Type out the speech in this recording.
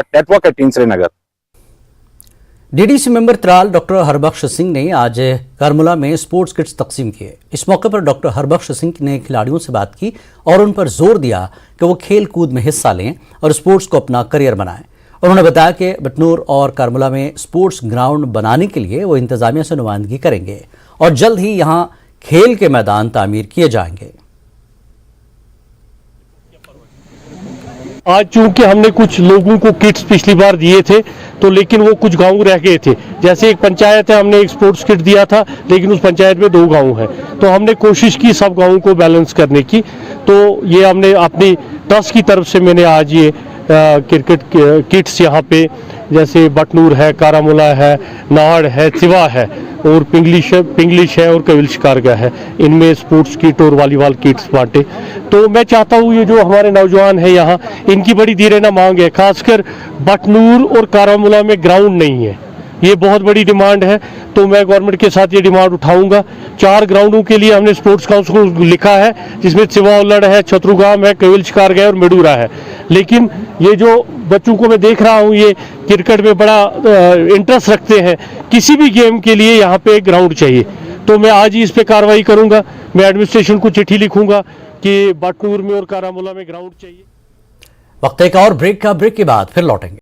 Network at team Srinagar. DDC member Tral doctor Harbakhsh Singh ने आज कारमुला में स्पोर्ट्स किट्स तकसीम किए। इस मौके पर डॉक्टर हरबख्श सिंह ने खिलाड़ियों से बात की और उन पर जोर दिया कि वो खेल कूद में हिस्सा लें और स्पोर्ट्स को अपना करियर बनाएं। उन्होंने बताया कि बटनूर और कारमुला में स्पोर्ट्स ग्राउंड बनाने के लिए वो इंतजामिया से नुमाइंदगी करेंगे और जल्द ही यहाँ खेल के मैदान तामीर किए जाएंगे। आज चूंकि हमने कुछ लोगों को किट्स पिछली बार दिए थे तो लेकिन वो कुछ गांव रह गए थे। जैसे एक पंचायत है, हमने एक स्पोर्ट्स किट दिया था लेकिन उस पंचायत में 2 गांव हैं, तो हमने कोशिश की सब गांवों को बैलेंस करने की। तो ये हमने अपनी ट्रस्ट की तरफ से मैंने आज ये क्रिकेट किट्स यहाँ पे जैसे बटनूर है, कारामुला है, नाहड़ है, चिवा है और पिंगलिश है और कविल शिकारगा है, इनमें स्पोर्ट्स किट और वॉलीबॉल किट्स बांटे। तो मैं चाहता हूँ ये जो हमारे नौजवान हैं यहाँ, इनकी बड़ी धीरे ना मांग है। खासकर बटनूर और कारामुला में ग्राउंड नहीं है, ये बहुत बड़ी डिमांड है। तो मैं गवर्नमेंट के साथ ये डिमांड उठाऊंगा। 4 ग्राउंडों के लिए हमने स्पोर्ट्स काउंसिल को लिखा है, जिसमें चिवा उल्लड़ है, छतरुगाम है, कविल शिकारगा और मेडूरा है। लेकिन ये जो बच्चों को मैं देख रहा हूँ ये क्रिकेट में बड़ा इंटरेस्ट रखते हैं, किसी भी गेम के लिए यहाँ पे एक ग्राउंड चाहिए। तो मैं आज ही इस पे कार्रवाई करूंगा। मैं एडमिनिस्ट्रेशन को चिट्ठी लिखूंगा कि बटनूर में और कारामुला में ग्राउंड चाहिए। वक्त एक और ब्रेक के बाद फिर लौटेंगे।